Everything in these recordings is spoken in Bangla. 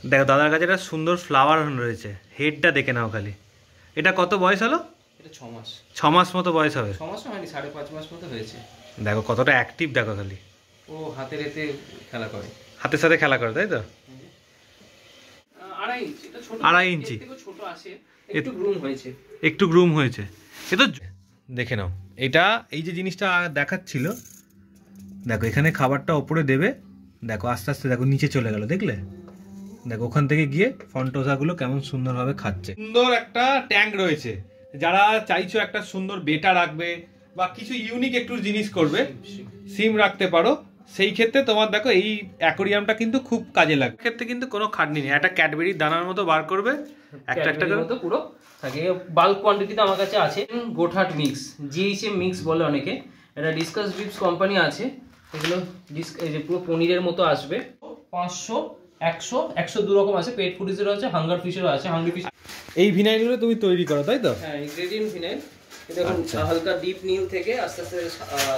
দেখো দাদার কাছে একটা সুন্দর ফ্লাওয়ার রয়েছে, হেডটা দেখে নাও খালি। এটা কত বয়স হলো? এটা 6 মাস। 6 মাস মতো বয়স হবে। 6 মাস হয়নি, 5.5 মাস মতো হয়েছে। দেখো কতটা অ্যাক্টিভ, দেখো খালি। ও হাতের এতে খেলা করে, হাতের সাথে খেলা করে, তাই তো? 2.5 ইঞ্চি, এটা ছোট, 2.5 ইঞ্চি একটু ছোট আছে, একটু গ্রুম হয়েছে। একটু গ্রুম হয়েছে। এ তো দেখে নাও, এটা এই যে জিনিসটা দেখাচ্ছিল, দেখো এখানে খাবারটা ওপরে দেবে, দেখো আস্তে আস্তে দেখো নিচে চলে গেল, দেখলে? দেখো ওখান থেকে গিয়ে ফন্টোসাগুলো কেমন সুন্দরভাবে খাচ্ছে। সুন্দর একটা ট্যাঙ্ক রয়েছে, যারা চাইছো একটা সুন্দর বেটা রাখবে বা কিছু ইউনিক একটু জিনিস করবে, সিম রাখতে পারো, সেই ক্ষেত্রে তোমার দেখো এই অ্যাকোরিয়ামটা কিন্তু খুব কাজে লাগবে। ক্ষেত্রে কিন্তু কোনো খাটনি নেই, একটা ক্যাডবেরির দানার মতো বার করবে, একটা একটা করে মতো পুরো থাকে। বাল্ক কোয়ান্টিটিতে আমার কাছে আছে গোটহাট মিক্স, জিএইচএম মিক্স বলে অনেকে। এটা ডিসকাস ড্রিপস কোম্পানি আছে, এগুলো এই যে পুরো পনিরের মতো আসবে। 500, 100, 102 রকম আছে। পেট ফুডিজেরও আছে, হাঙ্গার ফিশেরও আছে। হাঙ্গার ফিশ এই ভিনাইলগুলো তুমি তৈরি করো, তাই তো? হ্যাঁ, ইনগ্রেডিয়েন্ট ভিনাইল। দেখুন হালকা ডিপ নীল থেকে আস্তে আস্তে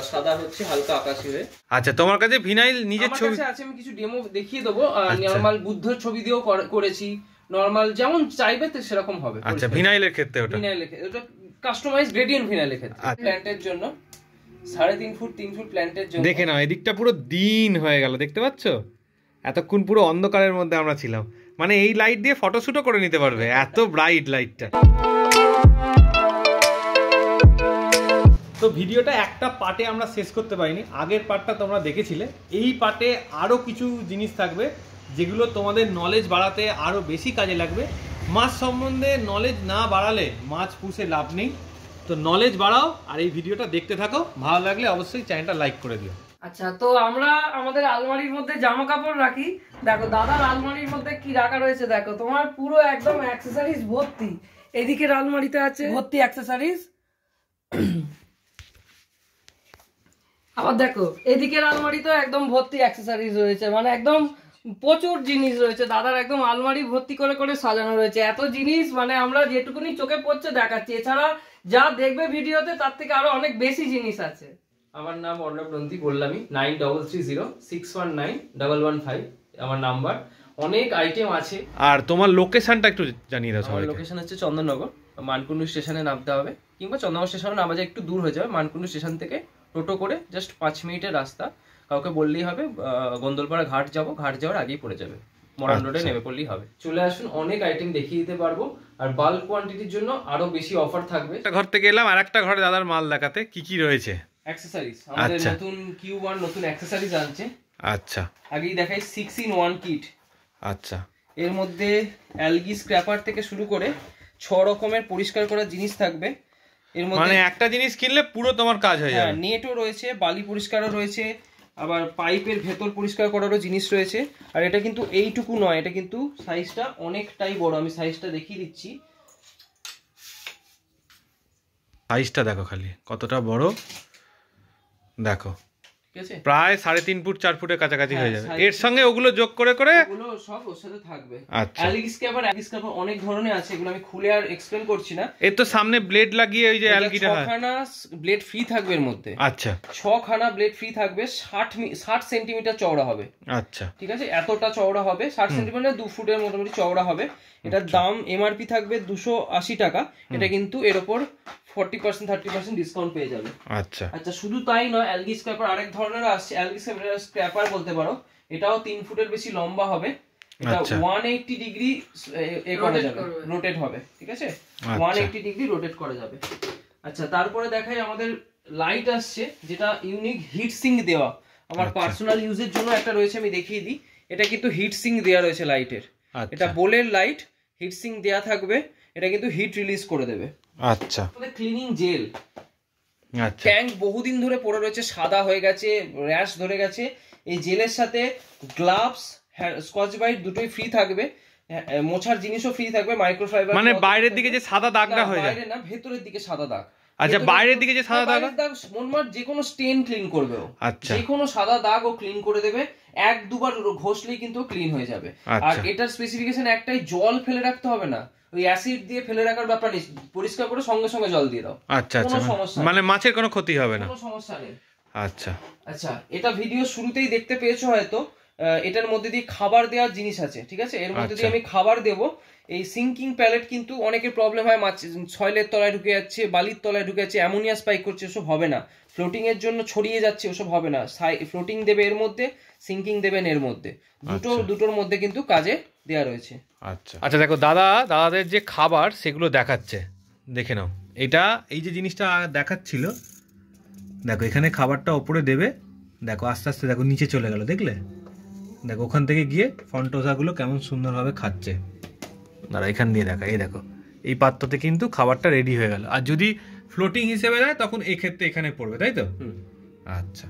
সাদা হচ্ছে, হালকা আকাশি হয়ে। আচ্ছা, তোমার কাছে ভিনাইল নিজের ছবি আছে? আমি কিছু ডেমো দেখিয়ে দেবো। নরমাল বুদ্ধর ছবি দিয়েও করেছি, নরমাল যেমন চাইবে সেরকম হবে। আচ্ছা, ভিনাইলের ক্ষেত্রে ওটা ওটা কাস্টমাইজ গ্রেডিয়েন্ট ভিনাইলের ক্ষেত্রে। প্ল্যান্টের জন্য 3.5 ফুট 3 ফুট প্ল্যান্টের জন্য। দেখে নাও, এদিকটা পুরো দিন হয়ে গেল, দেখতে পাচ্ছ? এতক্ষণ পুরো অন্ধকারের মধ্যে আমরা ছিলাম, মানে এই লাইট দিয়ে ফটোশুটও করে নিতে পারবে, এত ব্রাইট লাইটটা। তো ভিডিওটা একটা পার্টে আমরা শেষ করতে পারিনি, আগের পার্টটা তোমরা দেখেছিলে। এই পার্টে আরও কিছু জিনিস থাকবে যেগুলো তোমাদের নলেজ বাড়াতে আরও বেশি কাজে লাগবে। মাছ সম্বন্ধে নলেজ না বাড়ালে মাছ পুষে লাভ নেই। তো নলেজ বাড়াও আর এই ভিডিওটা দেখতে থাকো, ভালো লাগলে অবশ্যই চ্যানেলটা লাইক করে দিও। আচ্ছা, তো আমরা আমাদের আলমারির মধ্যে জামা কাপড় রাখি। দেখো দাদার আলমারির মধ্যে কি রাখা রয়েছে, দেখো তোমার পুরো একদম অ্যাকসেসরিজ ভর্তি। এদিকের আলমারিতে আছে ভর্তি অ্যাকসেসরিজ, আবার দেখো এদিকের আলমারিতেও একদম ভর্তি অ্যাকসেসরিজ রয়েছে, মানে একদম প্রচুর জিনিস রয়েছে। দাদার একদম আলমারি ভর্তি করে করে সাজানো রয়েছে, এত জিনিস মানে আমরা যেটুকুনি চোখে পড়ছে দেখাচ্ছি। এছাড়া যা দেখবে ভিডিওতে তার থেকে আরো অনেক বেশি জিনিস আছে। আমার নাম অর্ণব নন্দী, বললামই। 9330619115 আমার নাম্বার। অনেক আইটেম আছে। আর তোমার লোকেশনটা একটু জানিয়ে দাও সবাইকে। লোকেশন হচ্ছে চন্দননগর, মানকুণ্ডু স্টেশনে নামতে হবে, কিংবা চন্দননগর স্টেশনে নামা যায় একটু দূর হয়ে যাবে। মানকুণ্ডু স্টেশন থেকে টোটো করে জাস্ট 5 মিনিটের রাস্তা, কাউকে বললেই হবে গন্দলপাড়া ঘাট যাব, ঘাট যাওয়ার আগেই পড়ে যাবে, মরান রোডে নেমে পড়লেই হবে। চলে আসুন, অনেক আইটেম দেখিয়ে দিতে পারবো। আর বাল্ক কোয়ান্টিটির জন্য আরো বেশি অফার থাকবে। একটা ঘর থেকে এলাম আর একটা ঘরে দাদার মাল দেখাতে, কি কি রয়েছে। অ্যাকসেসরিজ, আমাদের নতুন Q1 নতুন অ্যাকসেসরিজ আনছে। আচ্ছা, আগেই দেখাই 6-in-1 কিট। আচ্ছা, এর মধ্যে অ্যালগি স্ক্র্যাপার থেকে শুরু করে 6 রকমের পরিষ্কার করার জিনিস থাকবে। এর মধ্যে মানে একটা জিনিস কিনলে পুরো তোমার কাজ হয়ে যাবে। নেটও রয়েছে, বালি পরিষ্কারও রয়েছে, আবার পাইপের ভেতর পরিষ্কার করারও জিনিস রয়েছে। আর এটা কিন্তু এইটুকু নয়, এটা কিন্তু সাইজটা অনেকটাই বড়। আমি সাইজটা দেখিয়ে দিচ্ছি, সাইজটা দেখো খালি কতটা বড়, দেখো ঠিক আছে, প্রায় 3.5 ফুট 4 ফুটের কাছাকাছি হয়ে যাবে। এর সঙ্গে ওগুলো যোগ করে করে ওগুলো সব ওর সাথে থাকবে। আচ্ছা, অ্যালগি স্ক্র্যাপার অনেক ধরনের আছে, এগুলো আমি খুলে আর এক্সপ্লেন করছি না। এর তো সামনে ব্লেড লাগিয়ে ওই যে অ্যালগিটা, 6খানা ব্লেড ফ্রি থাকবে এর মধ্যে। আচ্ছা, 6খানা ব্লেড ফ্রি থাকবে, 60 সেন্টিমিটার চওড়া হবে। আচ্ছা, ঠিক আছে, এতটা চওড়া হবে, 60 সেন্টিমিটার 2 ফুটের মোটামুটি চওড়া হবে। এটার দাম এমআরপি থাকবে 280 টাকা। এটা কিন্তু এর উপর 40% 30% ডিসকাউন্ট পেয়ে যাবে। আচ্ছা, আচ্ছা, শুধু তাই নয়, অ্যালগি স্ক্র্যাপার আরেক ধরনের আসছে। অ্যালগি স্ক্র্যাপার বলতে পারো, এটাও 3 ফুটের বেশি লম্বা হবে। এটা 180 ডিগ্রি করা যাবে, রোটেট হবে। ঠিক আছে, 180 ডিগ্রি রোটেট করা যাবে। আচ্ছা, তারপরে দেখাই আমাদের লাইট আসছে, যেটা ইউনিক হিট সিঙ্ক দেওয়া। আমার পার্সোনাল ইউজের জন্য একটা রয়েছে, আমি দেখিয়ে দিই। এটা কিন্তু হিট সিঙ্ক দেওয়া রয়েছে লাইটের। এটা বোলের লাইট, হিট সিঙ্ক দেওয়া থাকবে। এটা কিন্তু হিট রিলিজ করে দেবে। আচ্ছা, ক্লিনিং জেল, আচ্ছা, ট্যাঙ্ক বহুদিন ধরে পড়ে রয়েছে, সাদা হয়ে গেছে, র্যাশ ধরে গেছে। এই জেলের সাথে গ্লাভস, স্কচ ব্রাইট দুটোই ফ্রি থাকবে। মোছার জিনিসও ফ্রি থাকবে, মাইক্রোফাইবার। মানে বাইরের দিকে যে সাদা দাগটা হয়ে যায়, বাইরে না, ভেতরের দিকে সাদা দাগ। আচ্ছা, বাইরের দিকে যে সাদা দাগ মনমার যে কোনো স্টেন ক্লিন করবে ও। আচ্ছা, যে কোনো সাদা দাগ ও ক্লিন করে দেবে, 1-2 বার ঘষলেই কিন্তু ক্লিন হয়ে যাবে। আর এটার স্পেসিফিকেশন একটাই, জল ফেলে রাখতে হবে না, ওই অ্যাসিড দিয়ে ফেলে রাখার ব্যাপার নেই, পরিষ্কার করে সঙ্গে সঙ্গে জল দিয়ে দাও। আচ্ছা, আচ্ছা, মানে মাছের কোনো ক্ষতি হবে না, কোনো সমস্যা নেই। আচ্ছা, আচ্ছা, এটা ভিডিও শুরুতেই দেখতে পেয়েছো হয়তো। এটার মধ্যে দিয়ে খাবার দেওয়ার জিনিস আছে, ঠিক আছে, এর মধ্যে দিয়ে আমি খাবার দেবো। এই সিঙ্কিং প্যালেট কিন্তু অনেকের প্রবলেম হয়, মাছ সয়েলের তলায় ঢুকে যাচ্ছে, বালির তলায় ঢুকে যাচ্ছে, অ্যামোনিয়া স্পাইক করছে, ওসব হবে না। ফ্লোটিং এর জন্য ছড়িয়ে যাচ্ছে, ওসব হবে না। ফ্লোটিং দেবে এর মধ্যে, সিঙ্কিং দেবেন এর মধ্যে, দুটোর মধ্যে কিন্তু কাজে দেওয়া রয়েছে। আচ্ছা আচ্ছা, দেখো দাদাদের যে খাবার সেগুলো দেখাচ্ছে, দেখে নাও। এই যে জিনিসটা দেখাচ্ছিল, দেখো এখানে খাবারটা ওপরে দেবে, দেখো আস্তে আস্তে দেখো নিচে চলে গেল, দেখলে? দেখো ওখান থেকে গিয়ে ফন্টোসাগুলো কেমন সুন্দরভাবে খাচ্ছে। দাঁড়া, এখান দিয়ে দেখা, এই দেখো এই পাত্রতে কিন্তু খাবারটা রেডি হয়ে গেল। আর যদি ফ্লোটিং হিসেবে দেয় তখন এই ক্ষেত্রে এখানে পড়বে, তাই তো? আচ্ছা,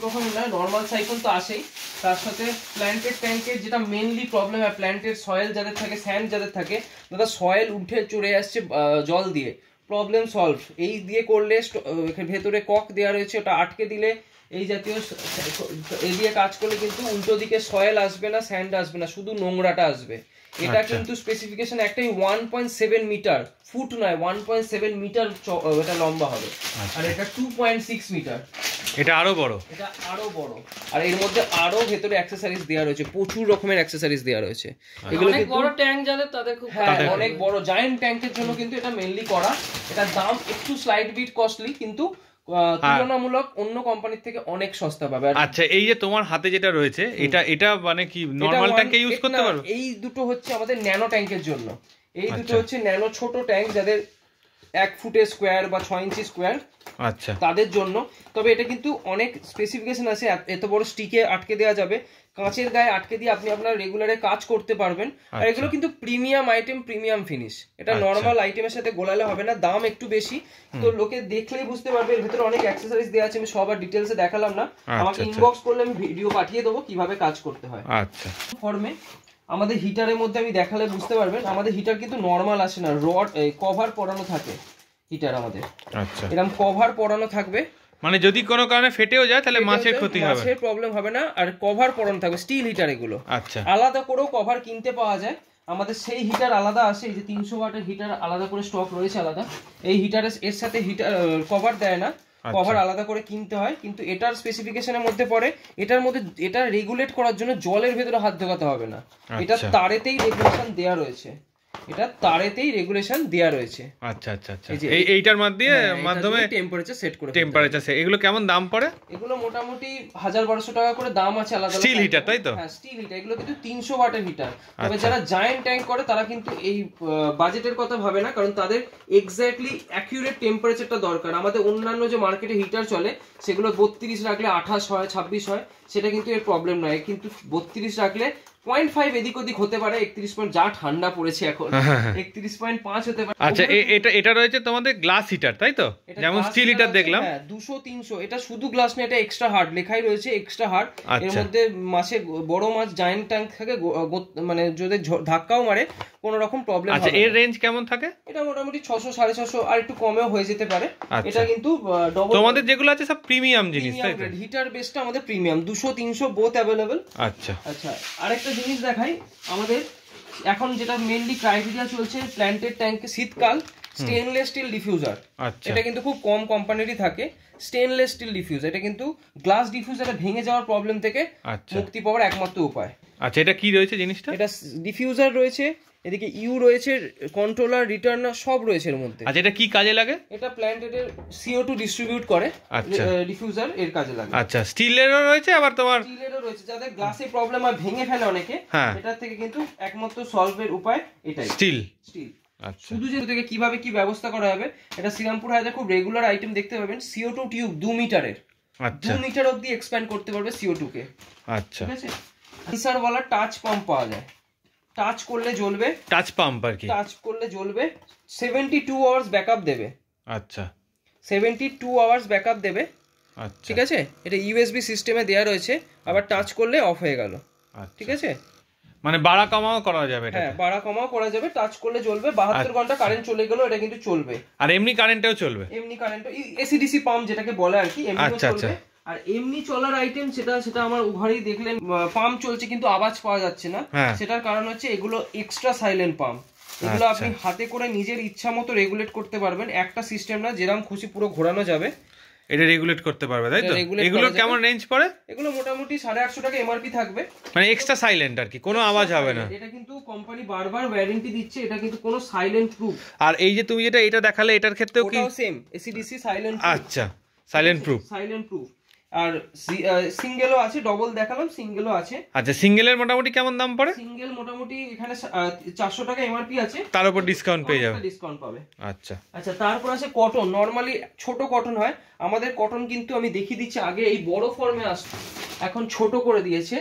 রকম না, নর্মাল সাইকেল তো আসেই, তার সাথে প্ল্যান্টেড ট্যাঙ্কের যেটা মেইনলি প্রবলেম হয়, প্ল্যান্টের সয়েল যাদের থাকে, স্যান্ড যাদের থাকে, দাদা সয়েল উঠে চড়ে আসছে জল দিয়ে, প্রবলেম সলভ। এই দিয়ে করলে ভেতরে কক দেওয়া রয়েছে, ওটা আটকে দিলে এই জাতীয় এই দিয়ে কাজ করলে কিন্তু উল্টো দিকে সয়েল আসবে না, স্যান্ড আসবে না, শুধু নোংরাটা আসবে। এটা কিন্তু স্পেসিফিকেশন একটাই, 1.7 মিটার, ফুট নয়, 1.7 মিটার এটা লম্বা হবে, আর এটা 2.6 মিটার। এটা আরো বড়, এটা আরো বড়, আর এর মধ্যে আরো ভেতরে অ্যাকসেসরিজ দেওয়া রয়েছে, প্রচুর রকমের অ্যাকসেসরিজ দেওয়া রয়েছে। এগুলো অনেক বড় ট্যাঙ্ক যাদের, তাদের খুব, হ্যাঁ অনেক বড় জায়ান্ট ট্যাঙ্কের জন্য কিন্তু এটা মেইনলি করা। এটার দাম একটু স্লাইড বিট কস্টলি, কিন্তু তুলনামূলক অন্য কোম্পানির থেকে অনেক সস্তা পাবে। আচ্ছা, এই যে তোমার হাতে যেটা রয়েছে, এটা মানে কি নরমাল ট্যাঙ্কে ইউজ করতে পারবে? এই দুটো হচ্ছে আমাদের ন্যানো ট্যাঙ্কের জন্য, এই দুটো হচ্ছে ন্যানো ছোট ট্যাঙ্ক, যাদের 1 ফুটের স্কোয়ার বা 6 ইঞ্চি স্কোয়ার, আচ্ছা, তাদের জন্য। তবে এটা কিন্তু অনেক স্পেসিফিকেশন আছে, এত বড় স্টিকে আটকে দেওয়া যাবে, কাঁচের গায়ে আটকে দিয়ে আপনি আপনার রেগুলারে কাজ করতে পারবেন। আর এগুলো কিন্তু প্রিমিয়াম আইটেম, প্রিমিয়াম ফিনিশ, এটা নর্মাল আইটেমের সাথে গোলালে হবে না, দাম একটু বেশি। তো লোকে দেখলেই বুঝতে পারবে, এর ভিতরে অনেক অ্যাকসেসরিজ দেওয়া আছে, আমি সবার ডিটেলসে দেখালাম না, আমাকে ইনবক্স করলে আমি ভিডিও পাঠিয়ে দেবো কিভাবে কাজ করতে হয়। আচ্ছা, ফর্মে আমাদের হিটারের মধ্যে আমি দেখালে বুঝতে পারবেন, আমাদের হিটার কিন্তু নর্মাল আসে না, রড কভার পরানো থাকে হিটার আমাদের। আচ্ছা, এরকম কভার পরানো থাকবে, মানে যদি কোনো কারণে ফেটেও যায় তাহলে মাছের ক্ষতি হবে, মাছের প্রবলেম হবে না। আর কভার পরানো থাকবে, স্টিল হিটার এগুলো। আচ্ছা, আলাদা করেও কভার কিনতে পাওয়া যায়, আমাদের সেই হিটার আলাদা আসে, এই যে 300 ওয়াটের হিটার আলাদা করে স্টক রয়েছে আলাদা। এই হিটারের এর সাথে হিটার কভার দেয় না, কভার আলাদা করে কিনতে হয়। কিন্তু এটার স্পেসিফিকেশনের মধ্যে পড়ে, এটার মধ্যে এটা রেগুলেট করার জন্য জলের ভেতরে হাত ঢোকাতে হবে না, এটা তারেতেই রেগুলেশন দেয়া রয়েছে, এটা তারেতেই রেগুলেশন দেয়া রয়েছে। আচ্ছা আচ্ছা আচ্ছা, এইটার মাধ্যমে টেম্পারেচার সেট করে, টেম্পারেচার সেট। এগুলো কেমন দাম পড়ে? এগুলো মোটামুটি 1000-1200 টাকা করে দাম আছে আলাদা। স্টিল হিটার, তাই তো? হ্যাঁ, স্টিল হিটার। এগুলো কিন্তু 300 ওয়াটের হিটার। তবে যারা জায়ান্ট ট্যাঙ্ক করে তারা কিন্তু এই বাজেটের কথা ভাবে না, কারণ তাদের এক্স্যাক্টলি অ্যাকিউরেট টেম্পারেচারটা দরকার। আমাদের অন্যান্য যে মার্কেটে হিটার চলে সেগুলো 32 রাখলে 28 হয়, 26 হয়, সেটা কিন্তু এর প্রবলেম নয়। কিন্তু 32 রাখলে 0.5 এদিক ওদিক হতে পারে, 31 পয়েন্ট, যা ঠান্ডা পড়েছে এখন 31.5 হতে পারে। আচ্ছা, এটা রয়েছে তোমাদের গ্লাস হিটার, তাই তো? যেমন স্টিল হিটার দেখলাম, হ্যাঁ 200-300। এটা শুধু গ্লাস না, এটা এক্সট্রা হার্ড, লেখাই রয়েছে এক্সট্রা হার্ড। এর মধ্যে মাছে, বড় মাছ জায়ান্ট ট্যাঙ্ক থাকে, মানে যদি ধাক্কাও মারে কোনো রকম প্রবলেম হবে না। আচ্ছা, এর রেঞ্জ কেমন থাকে? এটা মোটামুটি 600-650, আর একটু কমেও হয়ে যেতে পারে। এটা কিন্তু ডবল, তোমাদের যেগুলো আছে সব প্রিমিয়াম জিনিস, তাই তো? হিটার বেসটা আমাদের প্রিমিয়াম, 200-300 বোথ अवेलेबल। আচ্ছা আচ্ছা, আরেকটা জিনিস দেখাই, আমাদের এখন যেটা মেইনলি ক্রাইটেরিয়া চলছে প্ল্যান্টেড ট্যাঙ্কে শীতকাল, স্টেনলেস স্টিল ডিফিউজার। এটা কিন্তু খুব কম কোম্পানিরই থাকে, স্টেনলেস স্টিল ডিফিউজার। এটা কিন্তু গ্লাস ডিফিউজারে ভেঙে যাওয়ার প্রবলেম থেকে মুক্তি পাওয়ার একমাত্র উপায়। আচ্ছা, এটা কি রয়েছে জিনিসটা? এটা ডিফিউজার রয়েছে, এদিকে ইউ রয়েছে, কন্ট্রোলার, রিটার্নার সব রয়েছে এর মধ্যে। আচ্ছা, এটা কি কাজে লাগে? এটা প্ল্যান্টেডের CO2 ডিস্ট্রিবিউট করে, ডিফিউজার এর কাজে লাগে। আচ্ছা, স্টিলেরও রয়েছে, আবার তোমার স্টিলেরও রয়েছে, যাদের গ্লাসে প্রবলেম হয়, ভেঙে ফেলে অনেকে, এটা থেকে কিন্তু একমাত্র সলভের উপায় এটাই, স্টিল। আচ্ছা, শুধু যে থেকে কিভাবে কি ব্যবস্থা করা হবে, এটা শ্রীরামপুর হাটে খুব রেগুলার আইটেম দেখতে পাবেন। CO2 টিউব 2 মিটারের, 2 মিটার অবধি এক্সপ্যান্ড করতে পারবে CO2 কে। আচ্ছা, ঠিক আছে। সেন্সর ওয়ালা টাচ পাম্প পাওয়া যায়, টাচ করলে জ্বলবে, টাচ পাম্প আর কি, টাচ করলে জ্বলবে, 72 আওয়ার্স ব্যাকআপ দেবে। আচ্ছা, 72 আওয়ার্স ব্যাকআপ দেবে। আচ্ছা, ঠিক আছে। এটা USB সিস্টেমে দেয়া রয়েছে, আবার টাচ করলে অফ হয়ে গেল। ঠিক আছে, মানে বাড়া কমাও করা যাবে। হ্যাঁ, বাড়া কমাও করা যাবে, টাচ করলে জ্বলবে। 72 ঘন্টা কারেন্ট চলে গেল, এটা কিন্তু চলবে। আর এমনি কারেন্টেও চলবে, এমনি কারেন্টও, AC/DC পাম্প যেটাকে বলে আর কি, এমনিও চলবে। আর এমনি চলার আইটেম সেটা আমার ঘরেই দেখলেন, পাম্প চলছে কিন্তু আওয়াজ পাওয়া যাচ্ছে না, সেটার কারণ হচ্ছে এগুলো এক্সট্রা সাইলেন্ট পাম্প। এগুলো আপনি হাতে করে নিজের ইচ্ছা মতো রেগুলেট করতে পারবেন, একটা সিস্টেম না, যেরকম খুশি পুরো ঘোরানো যাবে। এটা রেগুলেট করতে পারবে তাই তো? এটা regulate এগুলো করা যাবে। কেমন রেঞ্জ পড়ে? এগুলো মোটামুটি 850 টাকা এমআরপি থাকবে। মানে এক্সট্রা সাইলেন্ট আর কি, কোনো আওয়াজ হবে না। এটা কিন্তু কোম্পানি বারবার ওয়ারেন্টি দিচ্ছে, এটা কিন্তু কোনো সাইলেন্ট প্রুফ। আর এই যে তুমি যেটা এটা দেখালে এটার ক্ষেত্রেও কি? ওটাও সেম এসিডিসি সাইলেন্ট। আচ্ছা, সাইলেন্ট প্রুফ। Silent proof. আর সিঙ্গেলও আছে, ডবল দেখালাম, সিঙ্গেলও আছে। আচ্ছা, সিঙ্গেলের মোটামুটি কেমন দাম পড়ে? সিঙ্গেল মোটামুটি এখানে 400 টাকা এমআরপি আছে, তার উপর ডিসকাউন্ট পেয়ে যাবে। ডিসকাউন্ট পাবে। আচ্ছা আচ্ছা, তারপর আছে কটন। নরমালি ছোট কটন হয় আমাদের, কটন কিন্তু আমি দেখিয়ে দিচ্ছি, আগে এই বড় ফর্মে আসতো, এখন ছোট করে দিয়েছে।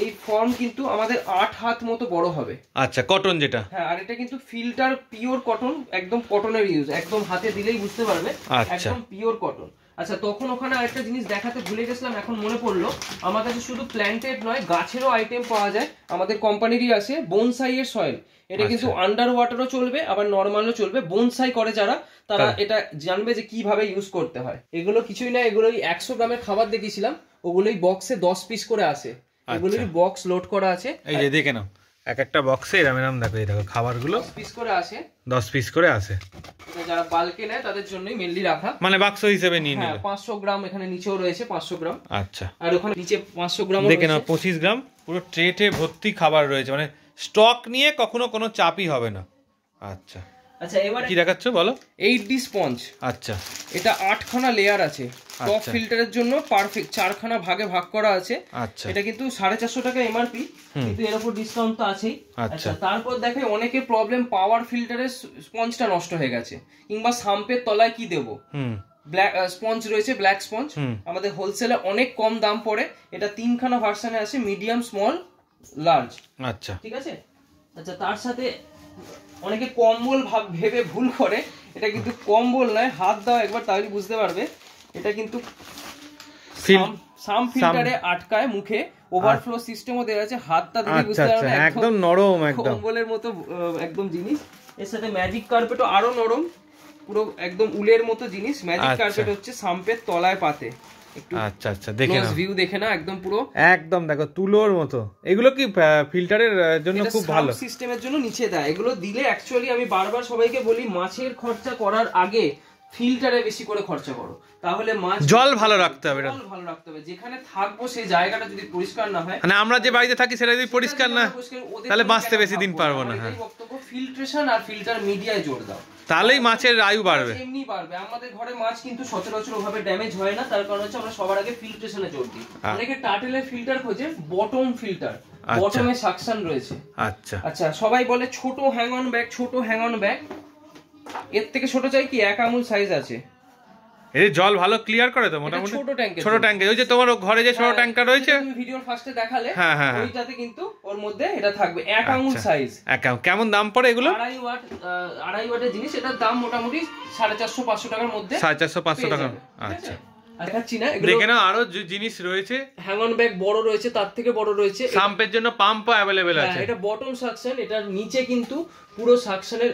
এই ফর্ম কিন্তু আমাদের 8 হাত মতো বড় হবে। আচ্ছা, কটন যেটা। হ্যাঁ, আর এটা কিন্তু ফিল্টার পিওর কটন, একদম কটনের ইউজ, একদম হাতে দিলেই বুঝতে পারবে একদম পিওর কটন। আচ্ছা, তখন ওখানে আরেকটা জিনিস দেখাতে ভুলে গেছিলাম, এখন মনে পড়লো। আমার কাছে শুধু প্ল্যান্টেড নয়, গাছেরও আইটেম পাওয়া যায়, আমাদের কোম্পানিরই আছে বোনসাই এর সয়েল। এটা কিন্তু আন্ডার ওয়াটারও চলবে, আবার নর্মালও চলবে। বোনসাই করে যারা, তারা এটা জানবে যে কিভাবে ইউজ করতে হয়। এগুলো কিছুই না, এগুলোই 100 গ্রামের খাবার দেখিয়েছিলাম, ওগুলোই বক্সে 10 পিস করে আসে, এগুলোই বক্স লোড করা আছে। এই যে দেখে নাও, এক একটা বক্সে এরকম এরকম দেখো, এই দেখো খাবারগুলো 10 পিস করে আসে। 10 পিস করে আসে। এটা যারা বাল্কে নেয় তাদের জন্যই মেনলি রাখা, মানে বাক্স হিসেবে নিয়ে নিল। 500 গ্রাম এখানে নিচেও রয়েছে, 500 গ্রাম। আচ্ছা, আর ওখানে নিচে 500 গ্রাম দেখে নাও, 25 গ্রাম পুরো ট্রে ভর্তি খাবার রয়েছে, মানে স্টক নিয়ে কখনো কোনো চাপই হবে না। আচ্ছা আচ্ছা, এবার কি দেখাচ্ছ বলো? 8D sponge. আচ্ছা, এটা 8খানা লেয়ার আছে, টপ ফিল্টারের জন্য পারফেক্ট, 4খানা ভাগে ভাগ করা আছে। আচ্ছা, এটা কিন্তু 450 টাকা এমআরপি, কিন্তু এর উপর ডিসকাউন্ট তো আছেই। আচ্ছা, তারপর দেখে অনেকের প্রবলেম, পাওয়ার ফিল্টারের স্পঞ্জটা নষ্ট হয়ে গেছে, কিংবা সাম্পের তলায় কি দেবো। ব্ল্যাক স্পঞ্জ রয়েছে, ব্ল্যাক স্পঞ্জ আমাদের হোলসেলে অনেক কম দাম পড়ে। এটা 3খানা ভার্সনে আছে, মিডিয়াম, স্মল, লার্জ। আচ্ছা, ঠিক আছে। আচ্ছা, তার সাথে অনেকে কম্বল ভেবে ভুল করে, এটা কিন্তু কম্বল নয়, হাত দাও একবার তাহলে বুঝতে পারবে। এটা কিন্তু সাম ফিল্টারে আটকায়, মুখে ওভারফ্লো সিস্টেমও দেওয়া আছে, হাতটা দিলে বুঝতে পারবে একদম নরম, একদম কম্বলের মতো একদম জিনিস। এর সাথে ম্যাজিক কার্পেটও আরো নরম, পুরো একদম উলের মতো জিনিস। ম্যাজিক কার্পেট হচ্ছে সাম্পের তলায় পাতে। আচ্ছা আচ্ছা, দেখে নাও, ভিউ দেখে না, একদম পুরো একদম দেখো তুলোর মতো। এগুলো কি ফিল্টারের জন্য খুব ভালো, সিস্টেমের জন্য নিচে দেয়। এগুলো দিলে অ্যাকচুয়ালি আমি বারবার সবাইকে বলি, মাছের খরচা করার আগে ফিল্টারে বেশি করে খরচা করো, তাহলে মাছ জল ভালো রাখতে হবে। জল ভালো রাখতে হবে, যেখানে থাকবো সেই জায়গাটা যদি পরিষ্কার না হয়, মানে আমরা যে বাড়িতে থাকি সেটা যদি পরিষ্কার না, তাহলে বাঁচতে বেশি দিন পারবো না। হ্যাঁ, বক্তব্য ফিল্ট্রেশন আর ফিল্টার মিডিয়ায় জোর দাও, তাহলেই মাছের আয়ু বাড়বে। এমনি বাড়বে। আমাদের ঘরে মাছ কিন্তু সচরাচর ওভাবে ড্যামেজ হয় না, তার কারণ হচ্ছে আমরা সবার আগে ফিল্ট্রেশনে জোর দিই। অনেকে টার্টেলের ফিল্টার খোঁজে, বটম ফিল্টার, বটমে সাকশন রয়েছে। আচ্ছা আচ্ছা, সবাই বলে ছোট হ্যাং অন ব্যাগ, ছোট হ্যাং অন ব্যাগ। এর থেকে ছোট চাই কি 1 আঙুল সাইজ আছে। এই জল ভালো ক্লিয়ার করে তো মোটামুটি। ছোট ট্যাঙ্কে, ওই যে তোমার ঘরে যে ছোট ট্যাঙ্কটা রয়েছে, তুমি ভিডিওর ফার্স্টে দেখালে, হ্যাঁ হ্যাঁ, ওইটাতে কিন্তু ওর মধ্যে এটা থাকবে 1 আঙুল সাইজ। কেমন দাম পড়ে এগুলো? 2.5 ওয়াটের জিনিস, এটার দাম মোটামুটি 450-500 টাকার মধ্যে, 450-500 টাকা। আচ্ছা, দেখাচ্ছি না, দেখে নাও আরো জিনিস রয়েছে। হ্যাং অন ব্যাগ বড় রয়েছে, তার থেকে বড় রয়েছে। সাম্পের জন্য পাম্পও अवेलेबल আছে। এটা বটম সাকশন, এটার নিচে কিন্তু পুরো সাকশনের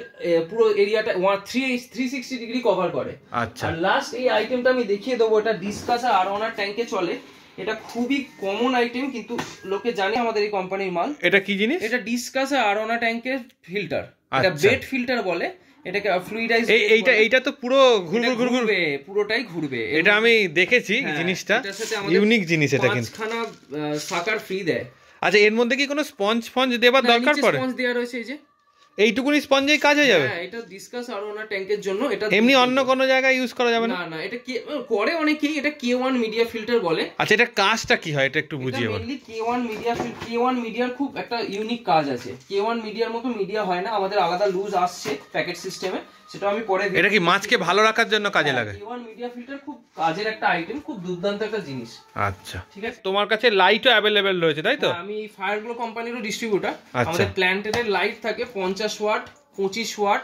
পুরো এরিয়াটা 360 ডিগ্রি কভার করে। আচ্ছা, আর লাস্ট এই আইটেমটা আমি দেখিয়ে দেবো, এটা ডিসকাস আর অনার ট্যাঙ্কে চলে। এটা খুবই কমন আইটেম, কিন্তু লোকে জানে আমাদের এই কোম্পানির মাল। এটা কি জিনিস? এটা ডিসকাস আর অনার ট্যাঙ্কের ফিল্টার, এটা বেড ফিল্টার বলে। এটাকে ফ্লুইডাইজ, এইটা তো পুরো ঘুরবে, পুরোটাই ঘুরবে। এটা আমি দেখেছি জিনিসটা, ইউনিক জিনিস এটা, কিন্তু 5খানা সাকার ফ্রি দেয়। আচ্ছা, এর মধ্যে কি কোনো স্পঞ্জ দেবার দরকার পড়ে? স্পঞ্জ দেওয়া রয়েছে, এই যে এইটুকুনি স্পঞ্জেই কাজ হয়ে যাবে। হ্যাঁ, এটা ডিসকাস আর ওনার ট্যাঙ্কের জন্য। এটা এমনি অন্য কোনো জায়গায় ইউজ করা যাবে না? না, এটা করে অনেকেই, এটা K1 মিডিয়া ফিল্টার বলে। আচ্ছা, এটা কাজটা কি হয় এটা একটু বুঝিয়ে বল। মেইনলি K1 মিডিয়ার খুব একটা ইউনিক কাজ আছে। K1 মিডিয়ার মতো মিডিয়া হয় না, আমাদের আলাদা লুজ আসছে প্যাকেট সিস্টেমে, সেটা আমি পরে। এটা কি মাছকে ভালো রাখার জন্য কাজে লাগে? K1 মিডিয়া ফিল্টার খুব কাজের একটা আইটেম, খুব দুর্দান্ত একটা জিনিস। আচ্ছা, ঠিক আছে। তোমার কাছে লাইটও अवेलेबल রয়েছে তাই তো? আমি ফায়ারগ্লো কোম্পানিরও ডিস্ট্রিবিউটর। আমাদের প্ল্যান্টেডের লাইট থাকে 50 ওয়াট, 25 ওয়াট,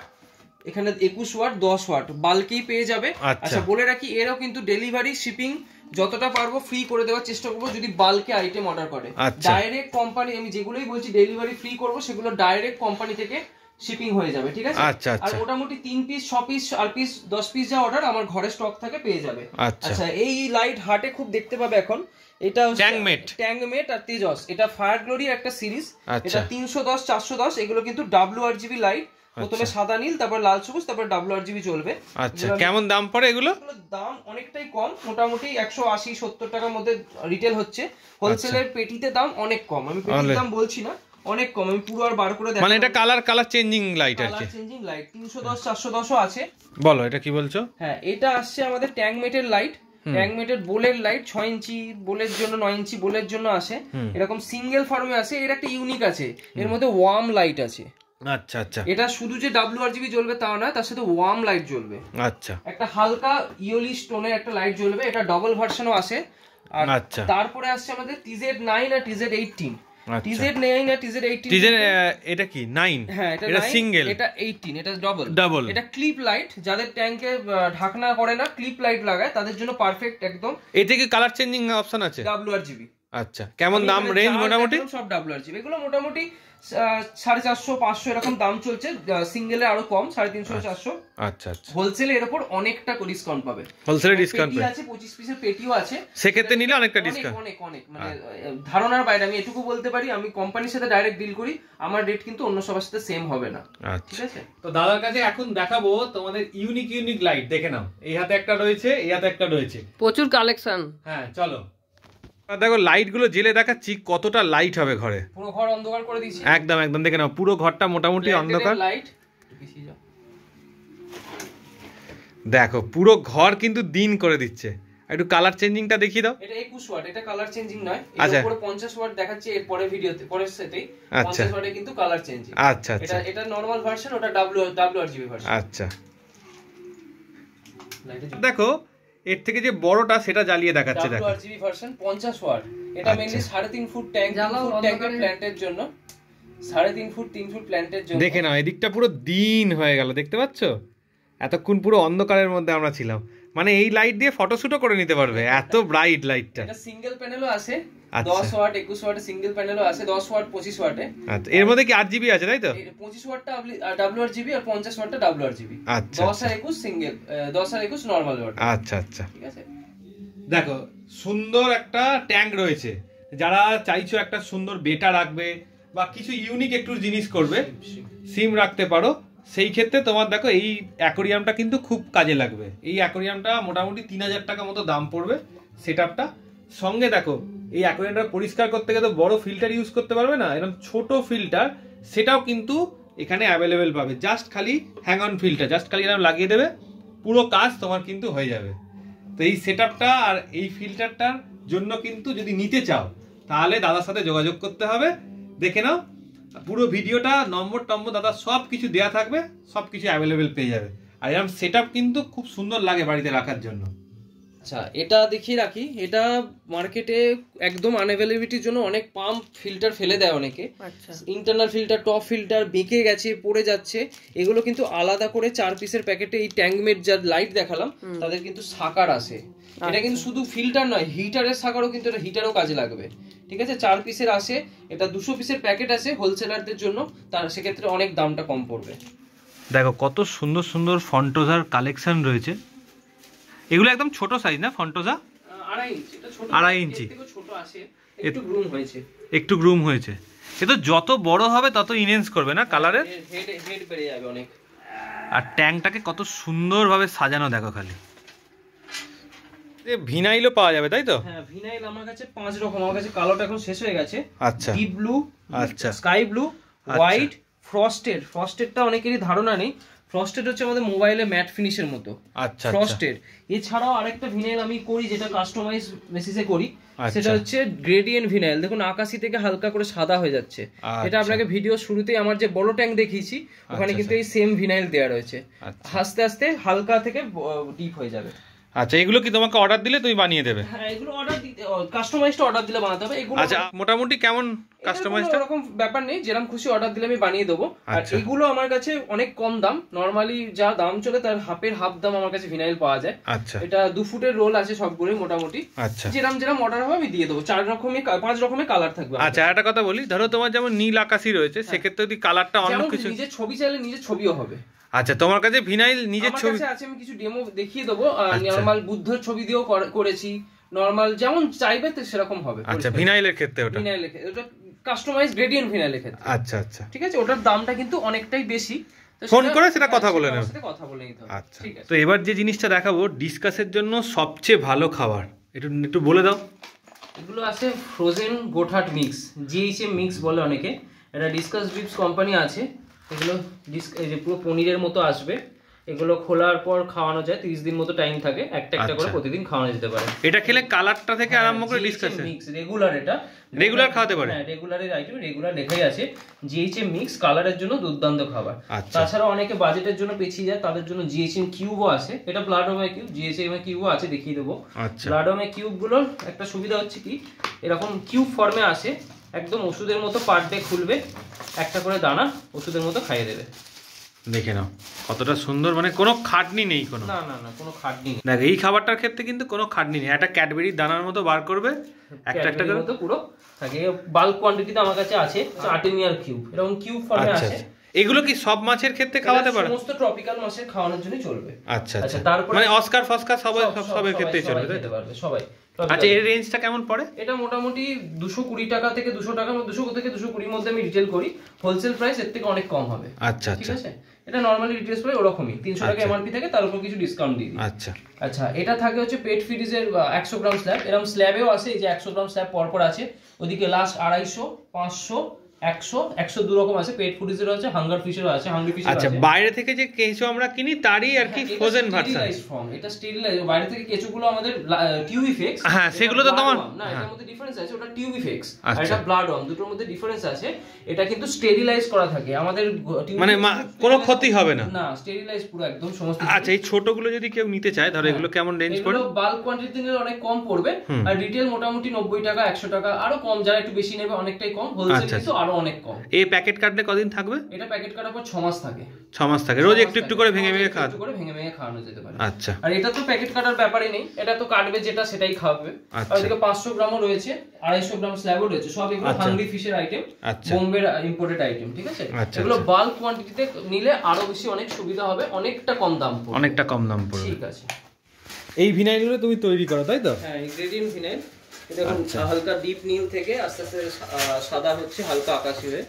এখানে 21 ওয়াট, 10 ওয়াট, বাল্কেই পেয়ে যাবে। আচ্ছা, বলে রাখি, এরও কিন্তু ডেলিভারি শিপিং যতটা পারবো ফ্রি করে দেওয়ার চেষ্টা করবো, যদি বাল্কে আইটেম অর্ডার করে। ডাইরেক্ট কোম্পানি, আমি যেগুলোই বলছি ডেলিভারি ফ্রি করবো, সেগুলো ডাইরেক্ট কোম্পানি থেকে শিপিং হয়ে যাবে, ঠিক আছে? আর মোটামুটি 3 পিস, 6 পিস, 4 পিস, 10 পিস যা অর্ডার আমার ঘরে স্টক থাকে পেয়ে যাবে। আচ্ছা, এই লাইট হাটে খুব দেখতে পাবে এখন। এটা ট্যাংমেট আর তেজস, এটা ফায়ার গ্লোরির একটা সিরিজ। এটা 310, 410, এগুলো কিন্তু WRGB লাইট। প্রথমে সাদা নীল, তারপর লাল সবুজ, তারপর WRGB চলবে। আচ্ছা, কেমন দাম পড়ে এগুলো? দাম অনেকটাই কম, মোটামুটি 180-70 টাকার মধ্যে রিটেল হচ্ছে। হোলসেলের পেটিতে দাম অনেক কম, আমি পেটির দাম বলছি না, অনেক কম। আমি পুরো আর বার করে দেখাবো। মানে এটা কালার চেঞ্জিং লাইট আর কি? কালার চেঞ্জিং লাইট 310 410 ও আছে। বলো এটা কি বলছো? হ্যাঁ, এটা আসছে আমাদের ট্যাংমেটের লাইট, ট্যাংমেটের বোলের লাইট, 6 ইঞ্চি বোলের জন্য, 9 ইঞ্চি বোলের জন্য আসে। এরকম সিঙ্গেল ফর্মে আছে। এর একটা ইউনিক আছে, এর মধ্যে ওয়ার্ম লাইট আছে। আচ্ছা আচ্ছা, এটা শুধু যে WRGB জ্বলবে তা না, তার সাথে ওয়ার্ম লাইট জ্বলবে। আচ্ছা, একটা হালকা ইয়েলি স্টোনের একটা লাইট জ্বলবে। এটা ডবল ভার্সনও আসে। আর আচ্ছা, তারপরে আসছে আমাদের TZ9 আর TZ18। TZ9 আর TZ18 এটা কি 9? হ্যাঁ, এটা সিঙ্গেল, এটা 18, এটা ডাবল। এটা ক্লিপ লাইট, যাদের ট্যাঙ্কে ঢাকনা করে না, ক্লিপ লাইট লাগায়, তাদের জন্য পারফেক্ট একদম। এতে কি কালার চেঞ্জিং অপশন আছে? WRGB। আচ্ছা, কেমন দাম রেঞ্জ মোটামুটি? সব WRGB এগুলো মোটামুটি 450-500 এরকম দাম চলছে। সিঙ্গেলে আরো কম, 350-400। আচ্ছা আচ্ছা, হোলসেলে এর উপর অনেকটা ডিসকাউন্ট পাবে। হোলসেলে ডিসকাউন্ট আছে, 25 পিসের পেটিও আছে। সেক্ষেত্রে নিলে অনেকটা ডিসকাউন্ট, অনেক মানে ধারণার বাইরে। আমি এটুকু বলতে পারি, আমি কোম্পানির সাথে ডাইরেক্ট ডিল করি, আমার রেট কিন্তু অন্য সবার সাথে সেম হবে না। ঠিক আছে? তো দাদার কাছে এখন দেখাবো তোমাদের ইউনিক লাইট, দেখে নাও। এই হাতে একটা রয়েছে, এই হাতে একটা রয়েছে, প্রচুর কালেকশন। হ্যাঁ চলো দেখো লাইট গুলো জেলে দেখাচ্ছি কতটা লাইট হবে ঘরে। পুরো ঘর অন্ধকার করে দিয়েছি, একদম একদম দেখে নাও, পুরো ঘরটা মোটামুটি অন্ধকার। লাইট দেখো পুরো ঘর কিন্তু দিন করে দিচ্ছে। একটু কালার চেঞ্জিংটা দেখিয়ে দাও। এটা 21 ওয়াট, এটা কালার চেঞ্জিং নয়। এর উপরে 50 ওয়াট দেখাচ্ছে এর পরের ভিডিওতে, পরের সেটেই 50 ওয়াটে কিন্তু কালার চেঞ্জিং। আচ্ছা আচ্ছা, এটা নরমাল ভার্সন, ওটা WRGB ভার্সন। আচ্ছা, দেখো এর থেকে যে বড়টা সেটা জ্বালিয়ে দেখাচ্ছে। দেখো WRGB ভার্সন 50 ওয়াট। এটা মেইনলি 3.5 ফুট ট্যাঙ্কের প্ল্যান্টের জন্য, 3.5 ফুট 3 ফুট প্ল্যান্টের জন্য। দেখে নাও এদিকটা পুরো দিন হয়ে গেল, দেখতে পাচ্ছো? এতক্ষণ পুরো অন্ধকারের মধ্যে আমরা ছিলাম। মানে এই লাইট দিয়ে ফটোশুটও করে নিতে পারবে, এত ব্রাইট লাইটটা। এটা সিঙ্গেল প্যানেলও আছে, 10 ওয়াট 21 ওয়াট সিঙ্গেল প্যানেলও আছে, 10 ওয়াট 25 ওয়াটে। আচ্ছা, এর মধ্যে কি RGB আছে তাই তো? 25 ওয়াটটা WRGB আর 50 ওয়াটটা WRGB। আচ্ছা, 10 আর 21 সিঙ্গেল, 10 আর 21 নরমাল ওয়াট। আচ্ছা আচ্ছা, ঠিক আছে। দেখো সুন্দর একটা ট্যাঙ্ক রয়েছে। যারা চাইছো একটা সুন্দর বেটা রাখবে বা কিছু ইউনিক একটু জিনিস করবে, সিম রাখতে পারো, সেই ক্ষেত্রে তোমার দেখো এই অ্যাকোরিয়ামটা কিন্তু খুব কাজে লাগবে। এই অ্যাকোরিয়ামটা মোটামুটি 3000 টাকা মতো দাম পড়বে সেটআপটা। সঙ্গে দেখো এই অ্যাকোরিয়ামটা পরিষ্কার করতে গেলে তো বড় ফিল্টার ইউজ করতে পারবে না, এরকম ছোট ফিল্টার সেটাও কিন্তু এখানে অ্যাভেলেবেল পাবে। জাস্ট খালি হ্যাং অন ফিল্টার, জাস্ট খালি এরকম লাগিয়ে দেবে, পুরো কাজ তোমার কিন্তু হয়ে যাবে। তো এই সেটআপটা আর এই ফিল্টারটার জন্য কিন্তু যদি নিতে চাও তাহলে দাদার সাথে যোগাযোগ করতে হবে। দেখে নাও পুরো ভিডিওটা, নম্বর দাদা সব কিছু দেওয়া থাকবে, সব কিছু অ্যাভেলেবেল পেয়ে যাবে। আর এরকম সেটআপ কিন্তু খুব সুন্দর লাগে বাড়িতে রাখার জন্য। আচ্ছা, এটা দেখিয়ে রাখি, এটা মার্কেটে একদম আনঅ্যাভেলেবিলিটির জন্য অনেক পাম্প ফিল্টার ফেলে দেয় অনেকে। ইন্টারনাল ফিল্টার, টপ ফিল্টার বেঁকে গেছে, পড়ে যাচ্ছে, এগুলো কিন্তু আলাদা করে 4 পিসের প্যাকেটে এই ট্যাঙ্কমেট যার লাইট দেখালাম তাদের কিন্তু সাকার আসে। এটা কিন্তু শুধু ফিল্টার নয়, হিটারের সাকারও কিন্তু, এটা হিটারও কাজে লাগবে। ঠিক আছে, 4 পিসের আসে, এটা 200 পিসের প্যাকেট আছে হোলসেলারদের জন্য, তার সেক্ষেত্রে অনেক দামটা কম পড়বে। দেখো কত সুন্দর সুন্দর ফন্টোজার কালেকশন রয়েছে। এগুলো একদম ছোট সাইজ না ফন্টোজা? 2.5 ইঞ্চি, এটা ছোট, 2.5 ইঞ্চি, ছোট আছে, একটু গ্রুম হয়েছে, একটু গ্রুম হয়েছে। এ তো যত বড় হবে তত ইনহ্যান্স করবে না কালারের, হেড বেড়ে যাবে অনেক। আর ট্যাঙ্কটাকে কত সুন্দরভাবে সাজানো দেখো খালি। ভিনাইলও পাওয়া যাবে তাই তো? হ্যাঁ, ভিনাইল আমার কাছে 5 রকম। আমার কাছে কালোটা এখন শেষ হয়ে গেছে। আচ্ছা, ডিপ ব্লু, আচ্ছা, স্কাই ব্লু, হোয়াইট, ফ্রস্টেডটা অনেকেরই ধারণা নেই। ফ্রস্টেড হচ্ছে আমাদের মোবাইলে ম্যাট ফিনিশের মতো। আচ্ছা, ফ্রস্টেড। এছাড়াও আরেকটা ভিনাইল আমি করি যেটা কাস্টমাইজ বেসিসে করি, সেটা হচ্ছে গ্রেডিয়েন্ট ভিনাইল। দেখুন আকাশি থেকে হালকা করে সাদা হয়ে যাচ্ছে। এটা আপনাকে ভিডিও শুরুতেই আমার যে বড় ট্যাঙ্ক দেখিয়েছি ওখানে কিন্তু এই সেম ভিনাইল দেওয়া রয়েছে। আস্তে আস্তে হালকা থেকে ডিপ হয়ে যাবে। আচ্ছা, এগুলো কি তোমাকে অর্ডার দিলে তুমি বানিয়ে দেবে? হ্যাঁ, এগুলো অর্ডার দিতে, কাস্টমাইজড অর্ডার দিলে বানাতে হবে এগুলো। আচ্ছা, মোটামুটি কেমন কাস্টমাইজড? এরকম ব্যাপার নেই, যেরকম খুশি অর্ডার দিলে আমি বানিয়ে দেবো। আর এগুলো আমার কাছে অনেক কম দাম, নরমালি যা দাম চলে তার হাফ দাম আমার কাছে ভিনাইল পাওয়া যায়। আচ্ছা, এটা 2 ফুটের রোল আছে সবগুলোই মোটামুটি। আচ্ছা, যেরকম অর্ডার হবে আমি দিয়ে দেবো। 5 রকমের কালার থাকবে। আচ্ছা, একটা কথা বলি, ধরো তোমার যেমন নীল আকাশি রয়েছে, সেক্ষেত্রে যদি কালারটা অন্য কিছু, নিজের ছবি চাইলে নিজের ছবিও হবে। আচ্ছা, তোমার কাছে ভিনাইল নিজের ছবি আছে, আমি কিছু ডেমো দেখিয়ে দেবো। নরমাল বুদ্ধর ছবি দিয়েও করেছি, নরমাল যেমন চাইবে সেরকম হবে। আচ্ছা, ভিনাইলের ক্ষেত্রে ওটা কাস্টমাইজ গ্রেডিয়েন্ট ভিনাইলের ক্ষেত্রে। আচ্ছা আচ্ছা, ঠিক আছে, ওটার দামটা কিন্তু অনেকটাই বেশি। ফোন করে সেটা কথা বলে নেব। কথা বলে নিতে হবে। আচ্ছা, ঠিক আছে। তো এবার যে জিনিসটা দেখাবো ডিসকাসের জন্য সবচেয়ে ভালো খাবার, একটু একটু বলে দাও। এগুলো আছে ফ্রোজেন গোটহার্ট মিক্স, জিএইচএম মিক্স বলে অনেকে। এটা ডিসকাস বিপস কোম্পানি আছে। এগুলো এই যে পুরো পনিরের মতো আসবে। এগুলো খোলার পর খাওয়ানো যায়, 30 দিন মতো টাইম থাকে, একটা একটা করে প্রতিদিন খাওয়ানো যেতে পারে। এটা খেলে কালারটা থেকে আরম্ভ করে ডিসকাসে মিক্স রেগুলার, এটা রেগুলার খাওয়াতে পারে। হ্যাঁ, রেগুলারের আইটেম, রেগুলার লেখাই আছে জিএইচএম মিক্স, কালারের জন্য দুর্দান্ত খাবার। আচ্ছা, তাছাড়া অনেকে বাজেটের জন্য পেছিয়ে যায়, তাদের জন্য জিএইচএম কিউবও আছে। এটা ব্লাড ওমে কিউব, জিএইচএম কিউবও আছে, দেখিয়ে দেবো। আচ্ছা, ব্লাড ওমে কিউব গুলোর একটা সুবিধা হচ্ছে কি, এরকম কিউব ফর্মে আসে, একদম ওষুধের মতো পার ডে খুলবে, একটা করে দানা ওষুধের মতো খাইয়ে দেবে। দেখে নাও কতটা সুন্দর, মানে কোনো খাটনি নেই, কোনো না না না, কোনো খাটনি নেই। দেখ এই খাবারটার ক্ষেত্রে কিন্তু কোনো খাটনি নেই। একটা ক্যাডবেরি দানার মতো বার করবে, একটা একটা করে পুরো থাকে। বাল্ক কোয়ান্টিটিতে আমার কাছে আছে আর্টেমিয়ার কিউব, এরকম কিউব ফর্মে আসে। এগুলো কি সব মাছের ক্ষেত্রে খাওয়াতে পারে? সমস্ত ট্রপিক্যাল মাছের খাওয়ানোর জন্য চলবে। আচ্ছা আচ্ছা, তারপরে মানে অস্কার ফস্কার সবের ক্ষেত্রেই চলবে, তাই তো? সবাই। আচ্ছা, এর রেঞ্জটা কেমন পড়ে? এটা মোটামুটি 220 টাকা থেকে 200 টাকা, 200 থেকে 220 মধ্যে আমি রিটেল করি। হোলসেল প্রাইস এর থেকে অনেক কম হবে। আচ্ছা ঠিক আচ্ছা, আছে। এটা নরমালি রিটেল প্রাইস ওরকমই 300 টাকা এমআরপি থাকে, তার উপর কিছু ডিসকাউন্ট দিয়ে দিই। আচ্ছা আচ্ছা, এটা থাকে হচ্ছে পেট ফিডিজের 100 গ্রাম স্ল্যাব। এরকম স্ল্যাবেও আছে, এই যে 100 গ্রাম স্ল্যাব পরপর আছে। ওদিকে লাস্ট 250, 500, 100, 102 রকম আছে। পেট ফুডিজেরও আছে, হাঙ্গার ফিশেরও আছে, হাঙ্গরি ফিশেরও আছে। আচ্ছা, বাইরে থেকে যে কেঁচো আমরা কিনি তারই আর কি ফ্রোজেন ভার্সন। এটা স্টেরিলাইজ, বাইরে থেকে কেঁচোগুলো আমাদের টিউবিফেক্স। হ্যাঁ, সেগুলো তো তোমার না, এটার মধ্যে ডিফারেন্স আছে, ওটা টিউবিফেক্স আর এটা ব্লাড ওয়ার্ম, দুটোর মধ্যে ডিফারেন্স আছে। এটা কিন্তু স্টেরিলাইজ করা থাকে আমাদের, মানে কোনো ক্ষতি হবে না। না, স্টেরিলাইজ পুরো একদম সমস্ত। আচ্ছা, এই ছোটগুলো যদি কেউ নিতে চায় তাহলে এগুলো কেমন রেঞ্জ পড়ে? এগুলো বাল্ক কোয়ান্টিটি নিলে অনেক কম পড়বে, আর রিটেল মোটামুটি 90 টাকা, 100 টাকা, আরো কম। যারা একটু বেশি নেবে অনেকটাই কম, হোলসেল কিন্তু আরো অনেক কম। এই প্যাকেট কাটলে কদিন থাকবে? এটা প্যাকেট কাটার পর 6 মাস থাকে। 6 মাস থাকে, রোজ একটু একটু করে ভেঙে ভেঙে খাওয়ানো যেতে পারে। আচ্ছা, আর এটা তো প্যাকেট কাটার ব্যাপারই নেই, এটা তো কাটবে যেটা সেটাই খাওয়াবে। আর এদিকে 500 গ্রামও রয়েছে, 250 গ্রাম স্ল্যাবও রয়েছে, সব এগুলো হাঙ্গরি ফিশের আইটেম, বোম্বের ইম্পোর্টেড আইটেম। ঠিক আছে। এগুলো বাল্ক কোয়ান্টিটিতে নিলে আরো বেশি অনেক সুবিধা হবে, অনেকটা কম দাম পড়বে। অনেকটা কম দাম পড়বে। ঠিক আছে। এই ভিনাইলগুলো তুমি তৈরি করো, তাই তো? হ্যাঁ, ইনগ্রেডিয়েন্ট ভিনাইল। দেখুন, হালকা ডিপ নীল থেকে আস্তে আস্তে সাদা হচ্ছে, হালকা আকাশী হয়ে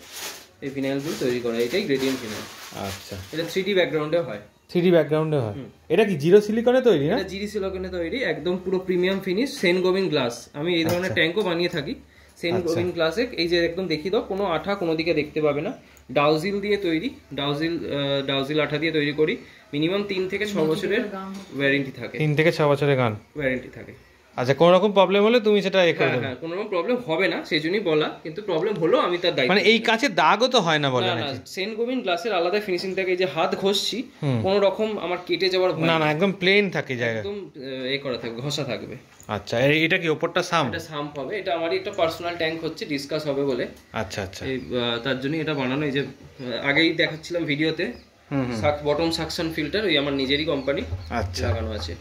এই ভিনাইলগুলো তৈরি করা, এটাই গ্রেডিয়েন্ট ভিনাইল। আচ্ছা, এটা 3D ব্যাকগ্রাউন্ডে হয়। 3D ব্যাকগ্রাউন্ডে হয়। এটা কি জিরো সিলিকনে তৈরি না? এটা জিরো সিলিকনে তৈরি, একদম পুরো premium finish, Sen Gobin glass. আমি এই ধরনের ট্যাঙ্কও বানিয়ে থাকি সেন গোবিন গ্লাসে। এই যে একদম দেখিয়ে দাও, কোনো আঠা কোনো দিকে দেখতে পাবে না। ডাউজিল দিয়ে তৈরি, ডাউজিল আঠা দিয়ে তৈরি করি। মিনিমাম 3 থেকে 6 বছরের ওয়ারেন্টি থাকে। 3 থেকে 6 বছরের গান ওয়ারেন্টি থাকে। আচ্ছা, কোনো রকম প্রবলেম হলে তুমি সেটা হ্যাঁ, কোনো রকম প্রবলেম হবে না, সেই জন্যই বলা। কিন্তু প্রবলেম হলো আমি তার দায়িত্ব। মানে এই কাছে দাগও তো হয় না বলে না, সেন গোবিন গ্লাসের আলাদা ফিনিশিং থাকে। এই যে হাত ঘষছি, কোনো রকম আমার কেটে যাওয়ার ভয় না, না, একদম প্লেন থাকে জায়গা, একদম এই করা থাকবে, ঘষা থাকবে। আচ্ছা, এটা কি উপরটা সাম? এটা সাম্প হবে। এটা আমারই একটা পার্সোনাল ট্যাঙ্ক হচ্ছে, ডিসকাস হবে বলে। আচ্ছা আচ্ছা, এই তার জন্য এটা বানানো। এই যে আগেই দেখাচ্ছিলাম ভিডিওতে, বটম সাকশন ফিল্টার, ওই আমার নিজেরই কোম্পানি আচ্ছা লাগানো আছে।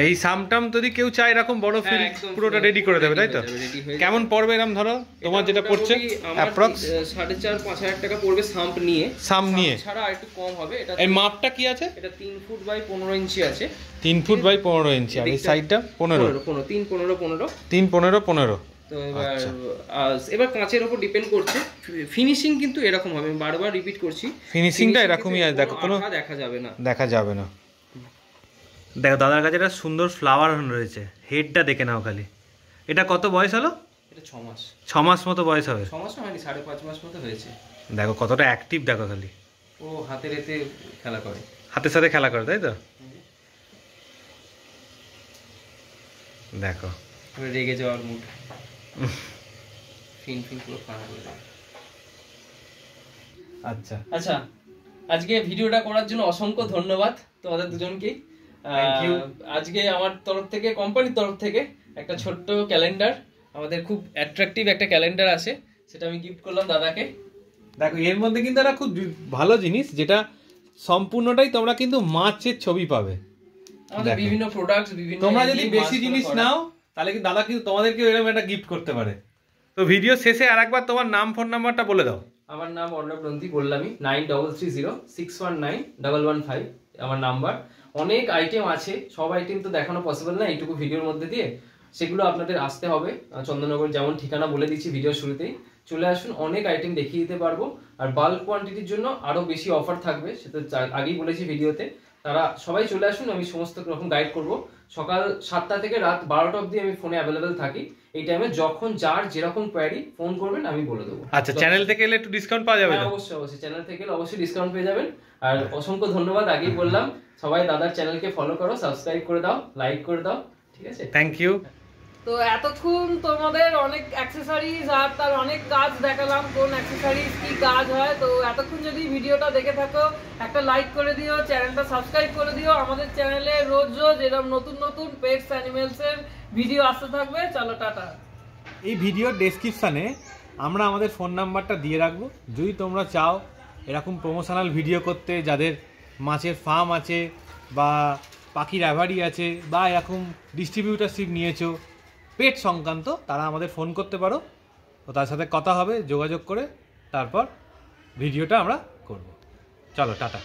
এই সামটাম যদি কেউ চায় এরকম বড় ফিল্ড পুরোটা রেডি করে দেবে, তাই তো? কেমন পড়বে এরকম ধরো তোমার যেটা পড়ছে অ্যাপ্রক্স 4,500-5,000 টাকা পড়বে সাম্প নিয়ে। সাম নিয়ে ছাড়া একটু কম হবে। এটা এই মাপটা কি আছে? এটা 3 ফুট বাই 15 ইঞ্চি আছে। 3 ফুট বাই 15 ইঞ্চি, আর এই সাইডটা 15 3-15-15। তো এবার কাঁচের উপর ডিপেন্ড করছে। ফিনিশিং কিন্তু এরকম হবে, আমি বারবার রিপিট করছি, ফিনিশিংটা এরকমই আছে। দেখো, কোনো দেখা যাবে না। দেখো দাদার কাছে একটা সুন্দর ফ্লাওয়ার রয়েছে, হেডটা দেখে নাও খালি। এটা কত বয়স হলো? এটা 6 মাস। 6 মাস মতো বয়স হবে? 6 মাস হয়নি, 5.5 মাস মতো হয়েছে। দেখো কতটা অ্যাক্টিভ, দেখো খালি। ও হাতের এতে খেলা করে, হাতের সাথে খেলা করে, তাই তো? দেখো রেগে যাওয়ার মুড, ফিন পুরো ফানা করে দেয়। আচ্ছা আচ্ছা, আজকে ভিডিওটা করার জন্য অসংখ্য ধন্যবাদ তোমাদের দুজনকে। আজকে আমার তরফ থেকে, কোম্পানির তরফ থেকে একটা ছোট্ট ক্যালেন্ডার, আমাদের খুব অ্যাট্রাকটিভ একটা ক্যালেন্ডার আছে, সেটা আমি গিফট করলাম দাদাকে। দেখো, এর মধ্যে কিন্তু একটা খুব ভালো জিনিস, যেটা সম্পূর্ণটাই তোমরা কিন্তু মাছের ছবি পাবে। আমাদের বিভিন্ন প্রোডাক্টস, বিভিন্ন, তোমরা যদি বেশি জিনিস নাও তাহলে কি দাদা কিন্তু তোমাদেরকে এরকম একটা গিফট করতে পারে। তো ভিডিও শেষে আরেকবার তোমার নাম, ফোন নাম্বারটা বলে দাও। আমার নাম অর্ণব নন্দী, বললামই। 9330619115 আমার নাম্বার। অনেক আইটেম আছে, সব আইটেম তো দেখানো পসিবল না এইটুকু ভিডিওর মধ্যে দিয়ে। সেগুলো আপনাদের আসতে হবে চন্দননগর, যেমন ঠিকানা বলে দিচ্ছি ভিডিওর শুরুতেই। চলে আসুন, অনেক আইটেম দেখিয়ে দিতে পারবো। আর বাল্ক কোয়ান্টিটির জন্য আরো বেশি অফার থাকবে, সেটা আগেই বলেছি ভিডিওতে। তারা সবাই চলে আসুন, আমি সমস্ত রকম গাইড করব। সকাল 7টা থেকে রাত 12টা অবধি আমি ফোনে অ্যাভেলেবেল থাকি। এই টাইমে যখন যার যেরকম কোয়ারি ফোন করবেন আমি বলে দেবো। আচ্ছা, চ্যানেল থেকে এলে একটু ডিসকাউন্ট পাওয়া যাবে? হ্যাঁ অবশ্যই অবশ্যই, চ্যানেল থেকে এলে অবশ্যই ডিসকাউন্ট পেয়ে যাবেন। আর অসংখ্য ধন্যবাদ, আগেই বললাম সবাই দাদার চ্যানেলকে ফলো করো, সাবস্ক্রাইব করে দাও, লাইক করে দাও, ঠিক আছে? Thank you. তো এতক্ষণ তোমাদের অনেক অ্যাক্সেসরিজ আর তার অনেক কাজ দেখালাম, কোন অ্যাক্সেসরিজ কি কাজ হয়। তো এতক্ষণ যদি ভিডিওটা দেখে থাকো একটা লাইক করে দিও, চ্যানেলটা সাবস্ক্রাইব করে দিও। আমাদের চ্যানেলে রোজ রোজ এরকম নতুন নতুন পেটস অ্যানিমেলসের ভিডিও আসতে থাকবে। চলো টাটা। এই ভিডিওর ডেসক্রিপশানে আমরা আমাদের ফোন নাম্বারটা দিয়ে রাখবো। যদি তোমরা চাও এরকম প্রমোশনাল ভিডিও করতে, যাদের মাছের ফার্ম আছে বা পাখির অ্যাভারি আছে বা এরকম ডিস্ট্রিবিউটারশিপ নিয়েছো পেট সংক্রান্ত, তারা আমাদের ফোন করতে পারো। তো তার সাথে কথা হবে, যোগাযোগ করে তারপর ভিডিওটা আমরা করব। চলো টাটা।